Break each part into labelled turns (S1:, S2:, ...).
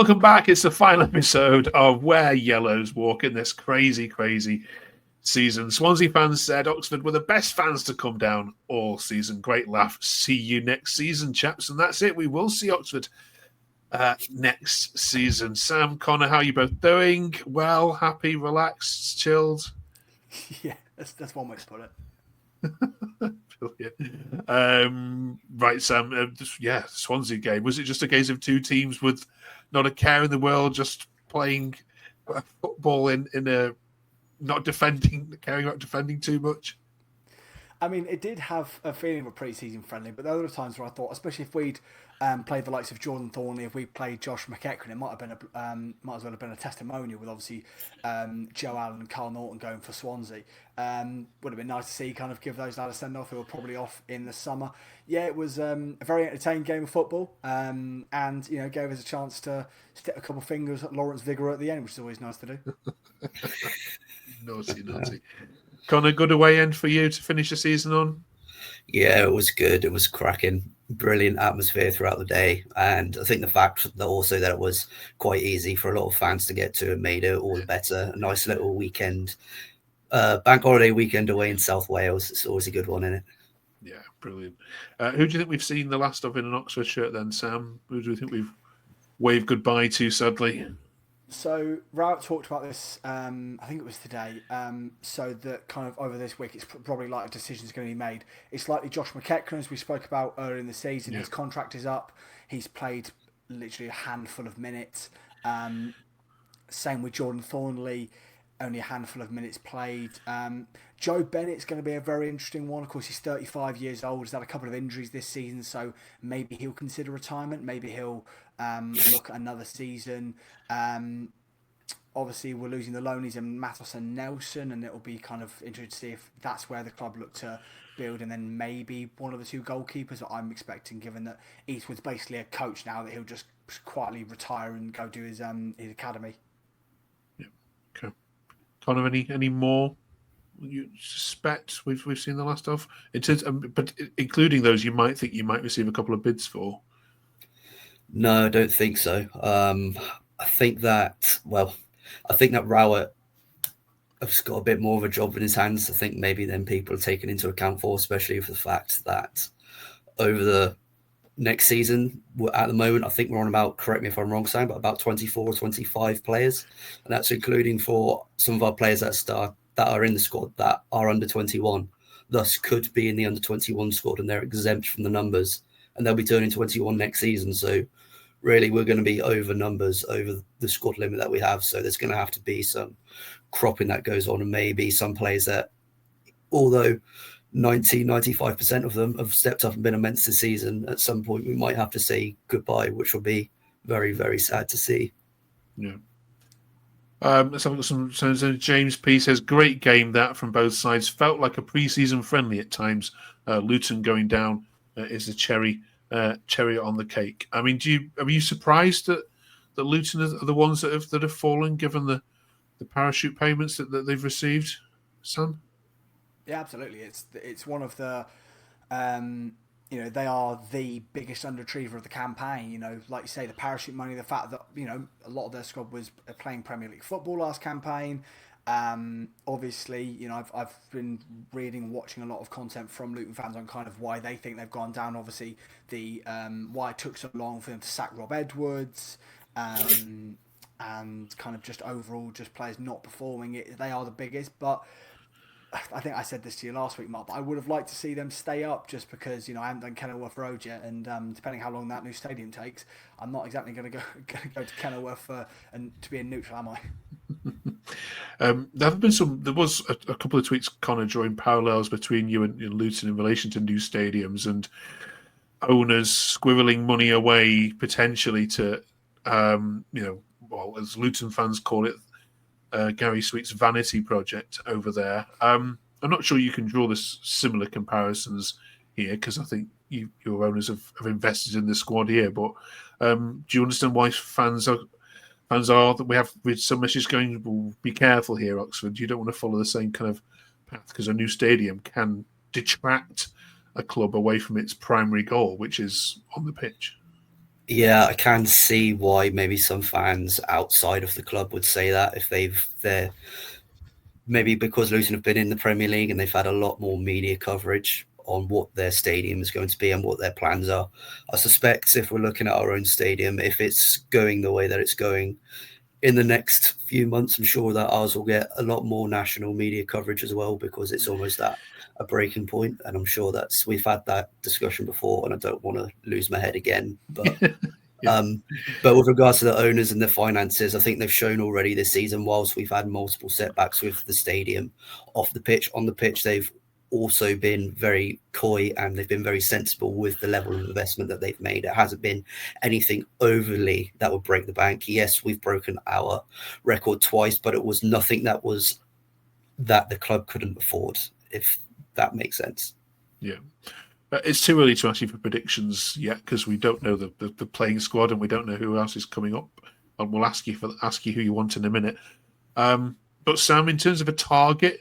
S1: Welcome back. It's the final episode of Where Yellows Walk in this crazy, crazy season. Swansea fans said Oxford were the best fans to come down all season. Great laugh. See you next season, chaps. And that's it. We will see Oxford next season. Sam, Connor, how are you both doing? Well, happy, relaxed, chilled?
S2: Yeah, that's one way to put it.
S1: Right, Sam. Swansea game. Was it just a case of two teams with not a care in the world, just playing football in a not defending, caring about defending too much?
S2: I mean, it did have a feeling of a pre-season friendly, but there were times where I thought, especially if we'd played the likes of Jordan Thornley, if we played Josh McEachran, it might have been might as well have been a testimonial with obviously Joe Allen and Carl Norton going for Swansea. Would have been nice to see kind of give those lads a send off who were probably off in the summer. Yeah, it was a very entertaining game of football, and gave us a chance to stick a couple of fingers at Lawrence Vigouroux at the end, which is always nice to do.
S1: Naughty. Connor, good away end for you to finish the season on?
S3: Yeah, it was good. It was cracking. Brilliant atmosphere throughout the day. And I think the fact that also that it was quite easy for a lot of fans to get to made it all the better. A nice little weekend, bank holiday weekend away in South Wales. It's always a good one, isn't it?
S1: Yeah, brilliant. Who do you think we've seen the last of in an Oxford shirt then, Sam? Who do you think we've waved goodbye to, sadly?
S2: So Rowett talked about this, I think it was today, so that kind of over this week it's probably like a decision's going to be made. It's likely Josh McEachran, as we spoke about earlier in the season, his contract is up. He's played literally a handful of minutes. Same with Jordan Thornley, only a handful of minutes played. Joe Bennett's going to be a very interesting one. Of course, he's 35 years old. He's had a couple of injuries this season, so maybe he'll consider retirement. Maybe he'll look at another season. Obviously, we're losing the loanies and Matos and Nelson, and it'll be kind of interesting to see if that's where the club look to build, and then maybe one of the two goalkeepers that I'm expecting, given that Eastwood's basically a coach now, that he'll just quietly retire and go do his academy.
S1: Yeah. Okay. Connor, any more you suspect we've seen the last of? It is, but including those you might think you might receive a couple of bids for.
S3: No, I don't think so. I think that Rowett has got a bit more of a job in his hands. I think maybe then people are taken into account for, especially for the fact that over the next season, at the moment, I think we're on about, correct me if I'm wrong, Sam, but about 24 or 25 players. And that's including for some of our players that are in the squad that are under 21, thus could be in the under 21 squad, and they're exempt from the numbers. And they'll be turning 21 next season. So really, we're going to be over numbers, over the squad limit that we have. So there's going to have to be some cropping that goes on, and maybe some players that, although 95% of them have stepped up and been immense this season, at some point we might have to say goodbye, which will be very, very sad to see.
S1: Yeah. Let's have some. So James P says, great game that from both sides. Felt like a pre-season friendly at times. Luton going down is the cherry on the cake. I mean, are you surprised that Luton are the ones that have fallen, given the parachute payments that they've received, Sam?
S2: Yeah, absolutely. It's one of the, they are the biggest underachiever of the campaign. Like you say, the parachute money, the fact that a lot of their squad was playing Premier League football last campaign. Obviously, I've been reading and watching a lot of content from Luton fans on kind of why they think they've gone down. Obviously, the why it took so long for them to sack Rob Edwards, and kind of just overall just players not performing. They are the biggest, but I think I said this to you last week, Mark, but I would have liked to see them stay up, just because I haven't done Kenilworth Road yet, and depending how long that new stadium takes, I'm not exactly going to go to Kenilworth and to be in neutral, am I?
S1: There was a couple of tweets, Connor, drawing parallels between you and Luton in relation to new stadiums and owners squirreling money away potentially to, as Luton fans call it, Gary Sweet's vanity project over there. I'm not sure you can draw this similar comparisons here, because I think your owners have invested in the squad here. But do you understand why fans are that we have with some messages going, well, be careful here, Oxford. You don't want to follow the same kind of path, because a new stadium can detract a club away from its primary goal, which is on the pitch.
S3: Yeah, I can see why maybe some fans outside of the club would say that if they're maybe because Luton have been in the Premier League and they've had a lot more media coverage on what their stadium is going to be and what their plans are. I suspect if we're looking at our own stadium, if it's going the way that it's going in the next few months, I'm sure that ours will get a lot more national media coverage as well, because it's almost at a breaking point. And I'm sure we've had that discussion before, and I don't want to lose my head again. But
S1: Yeah.
S3: but with regards to the owners and the finances, I think they've shown already this season, whilst we've had multiple setbacks with the stadium, off the pitch, on the pitch, they've also been very coy and they've been very sensible with the level of investment that they've made. It hasn't been anything overly that would break the bank. Yes, we've broken our record twice, but it was nothing that the club couldn't afford, if that makes sense.
S1: Yeah. It's too early to ask you for predictions yet, because we don't know the playing squad and we don't know who else is coming up. And we'll ask you who you want in a minute. But Sam, in terms of a target,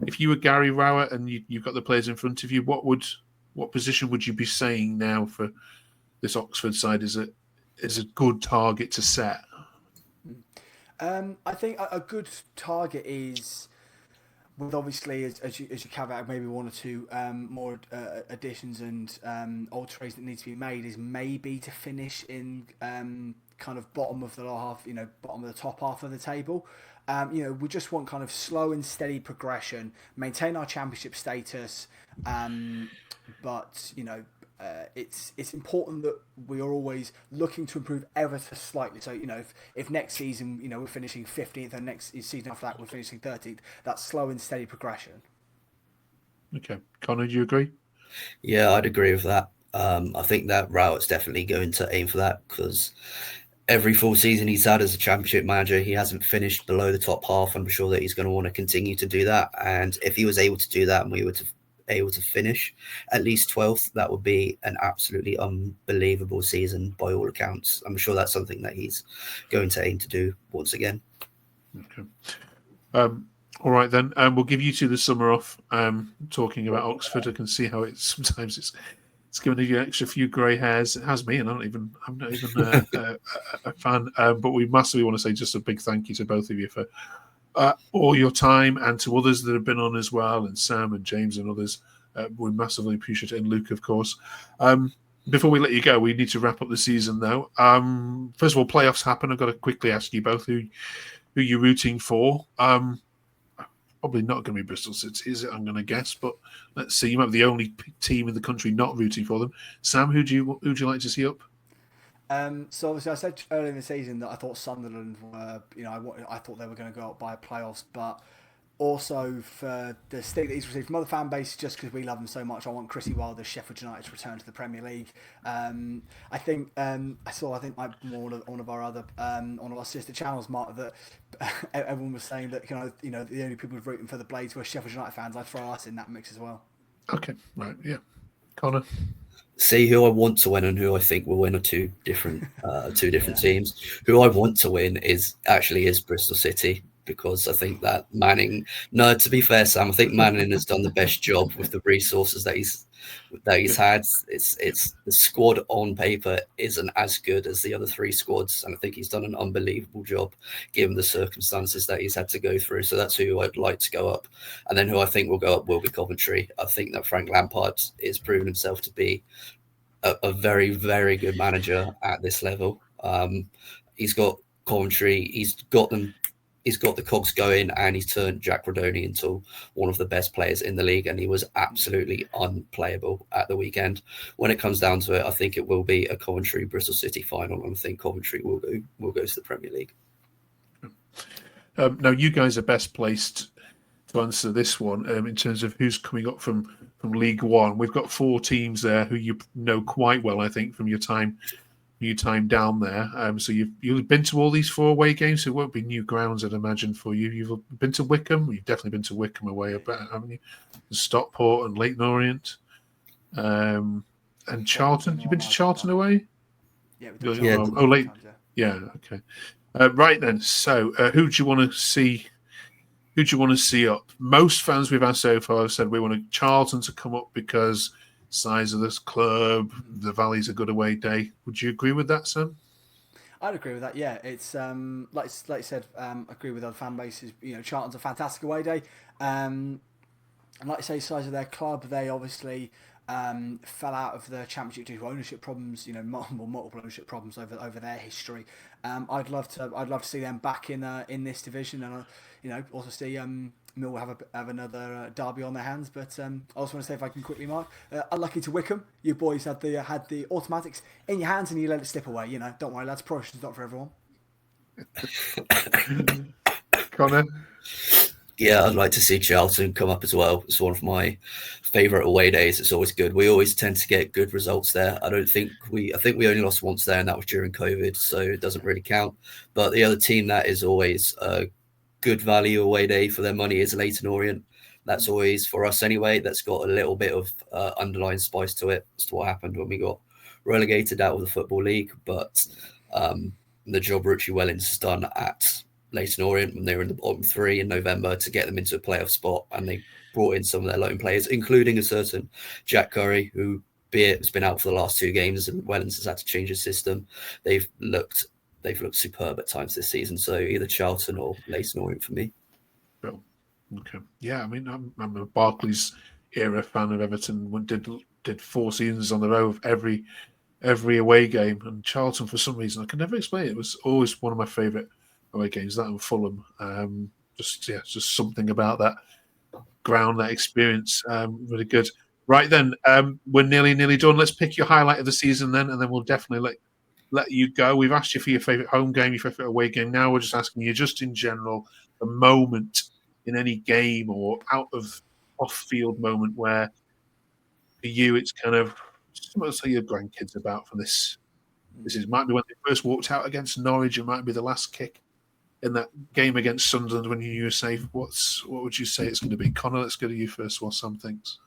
S1: if you were Gary Rowett and you've got the players in front of you, what position would you be saying now for this Oxford side is a good target to set?
S2: I think a good target is, with obviously as you caveat maybe one or two more additions and alterations that need to be made, is maybe to finish in kind of bottom of the half, bottom of the top half of the table. We just want kind of slow and steady progression, maintain our championship status, but it's important that we are always looking to improve ever so slightly. So if next season we're finishing 15th and next season after that we're finishing 13th, that's slow and steady progression.
S1: Okay, Connor, do you agree?
S3: Yeah, I'd agree with that. I think that Rowett's definitely going to aim for that, because every full season he's had as a championship manager, he hasn't finished below the top half. I'm sure that he's going to want to continue to do that. And if he was able to do that and we were able to finish at least 12th, that would be an absolutely unbelievable season by all accounts. I'm sure that's something that he's going to aim to do once again.
S1: Okay. All right then. We'll give you two the summer off. Talking about Oxford, I can see how sometimes it's giving you an extra few grey hairs. It has me, and I'm not even a fan. But we massively want to say just a big thank you to both of you for all your time, and to others that have been on as well, and Sam and James and others. We massively appreciate it, and Luke, of course. Before we let you go, we need to wrap up the season, though. First of all, playoffs happen. I've got to quickly ask you both who you're rooting for. Probably not going to be Bristol City, is it? I'm going to guess, but let's see. You might be the only team in the country not rooting for them. Sam, who do you like to see up?
S2: So obviously, I said earlier in the season that I thought Sunderland were, I thought they were going to go up by playoffs, but also for the stick that he's received from other fan bases, just because we love them so much, I want Chrissy Wilder's Sheffield United to return to the Premier League. I think like one of our sister channels, Mark, that everyone was saying that the only people rooting for the Blades were Sheffield United fans. I'd throw us in that mix as well.
S1: Okay, right, yeah, Connor.
S3: See, who I want to win and who I think will win are two different teams. Who I want to win is Bristol City, because I think that Manning. No, to be fair, Sam, I think Manning has done the best job with the resources that he's had. It's the squad on paper isn't as good as the other three squads, and I think he's done an unbelievable job given the circumstances that he's had to go through. So that's who I'd like to go up, and then who I think will go up will be Coventry. I think that Frank Lampard is proven himself to be a very, very good manager at this level. He's got Coventry. He's got the cogs going, and he's turned Jack Rodoni into one of the best players in the league, and he was absolutely unplayable at the weekend. When it comes down to it, I think it will be a Coventry-Bristol City final, and I think Coventry will go to the Premier League.
S1: Now, you guys are best placed to answer this one in terms of who's coming up from League One. We've got four teams there who you know quite well, I think, from your time down there. So you've been to all these four away games, so it won't be new grounds, I'd imagine, for you. You've been to Wickham. You've definitely been to Wickham away, haven't you? Stockport and Leyton Orient, and Charlton. You've been to Charlton away?
S2: Yeah.
S1: Leyton. Yeah. Okay. Right then. So who do you want to see? Who do you want to see up? Most fans we've asked so far have said we want Charlton to come up because size of this club, the Valley's a good away day. Would you agree with that, Sam?
S2: I'd agree with that. Yeah, it's like you said. Agree with other fan bases. Charlton's a fantastic away day. And like I say, size of their club, they obviously fell out of the Championship due to ownership problems. Multiple ownership problems over their history. I'd love to see them back in this division, and also see Mill have another derby on their hands. But I also want to say, if I can quickly, Mark, unlucky to Wickham, you boys had the automatics in your hands and you let it slip away. Don't worry, lads. Promotion's not for everyone.
S1: Connor?
S3: Yeah, I'd like to see Charlton come up as well. It's one of my favourite away days. It's always good. We always tend to get good results there. I think we only lost once there, and that was during COVID, so it doesn't really count. But the other team that is always a good value away day for their money is Leyton Orient. That's always, for us anyway, that's got a little bit of underlying spice to it as to what happened when we got relegated out of the Football League. But the job Richie Wellens has done at Leyton Orient when they were in the bottom three in November to get them into a playoff spot, and they brought in some of their loan players, including a certain Jack Curry, who, be it, has been out for the last 2 games, and Wellens has had to change his system. They've looked superb at times this season. So either Charlton or Leyton Orient for me.
S1: Well, okay, yeah. I mean, I'm a Barclays era fan of Everton. Did 4 seasons on the row of every away game, and Charlton, for some reason I can never explain it, was always one of my favourite away games. That and Fulham, just something about that ground, that experience, really good. Right then, we're nearly done. Let's pick your highlight of the season then, and then we'll definitely let you go. We've asked you for your favourite home game, your favourite away game. Now we're just asking you, just in general, a moment in any game or off-field moment where for you it's kind of something to tell your grandkids about for this. Might be when they first walked out against Norwich. It might be the last kick in that game against Sunderland when you were safe. What would you say it's going to be? Connor, let's go to you first while Sam thinks.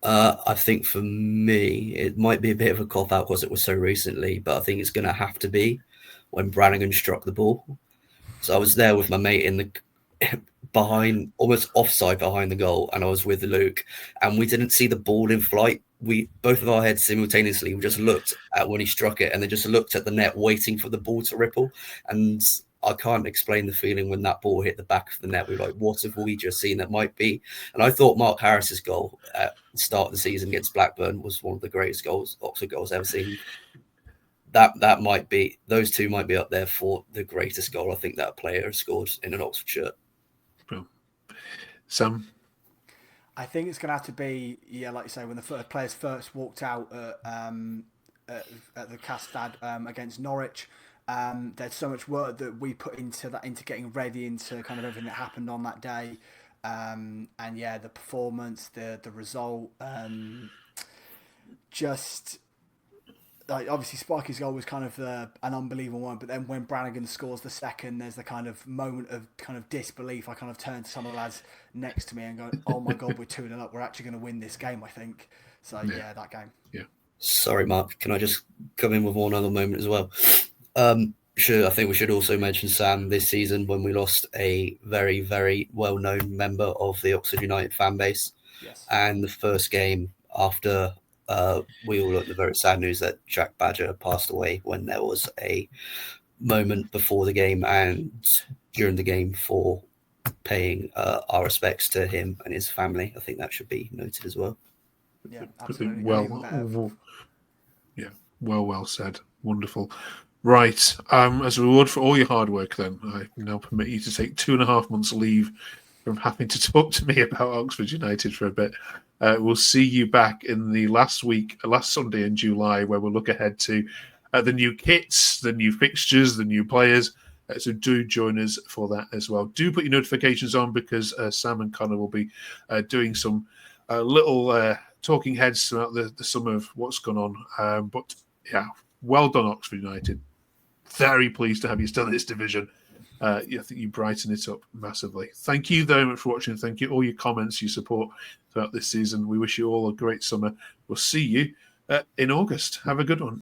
S3: I think for me, it might be a bit of a cop-out because it was so recently, but I think it's going to have to be when Brannigan struck the ball. So I was there with my mate in the behind, almost offside behind the goal, and I was with Luke, and we didn't see the ball in flight. We both of our heads simultaneously, we just looked at when he struck it, and then just looked at the net, waiting for the ball to ripple. And I can't explain the feeling when that ball hit the back of the net. We were like, what have we just seen? That might be. And I thought Mark Harris's goal at the start of the season against Blackburn was one of the greatest Oxford goals ever seen. That might be, those two might be up there for the greatest goal I think that a player has scored in an Oxford shirt.
S1: Sam?
S2: I think it's going to have to be, like you say, when the players first walked out at the Castad against Norwich. There's so much work that we put into getting ready, into kind of everything that happened on that day, and the performance, the result, just like obviously Sparky's goal was kind of an unbelievable one, but then when Brannigan scores the second, there's the kind of moment of kind of disbelief. I kind of turned to some of the lads next to me and go, "Oh my god, we're 2-0 up. We're actually going to win this game, I think." So that game.
S1: Yeah.
S3: Sorry, Mark. Can I just come in with one other moment as well? Sure. I think we should also mention, Sam, this season when we lost a very, very well-known member of the Oxford United fan base.
S2: Yes.
S3: And the first game after we all looked at the very sad news that Jack Badger passed away, when there was a moment before the game and during the game for paying our respects to him and his family. I think that should be noted as well.
S2: Yeah, absolutely.
S1: Well said. Wonderful. Right. As a reward for all your hard work, then, I now permit you to take 2.5 months leave from having to talk to me about Oxford United for a bit. We'll see you back in the last Sunday in July, where we'll look ahead to the new kits, the new fixtures, the new players. So do join us for that as well. Do put your notifications on, because Sam and Connor will be doing some little talking heads throughout the summer of what's gone on. But yeah, well done, Oxford United. Very pleased to have you still in this division. I think you brighten it up massively. Thank you very much for watching. Thank you all your comments, your support throughout this season. We wish you all a great summer. We'll see you in August. Have a good one.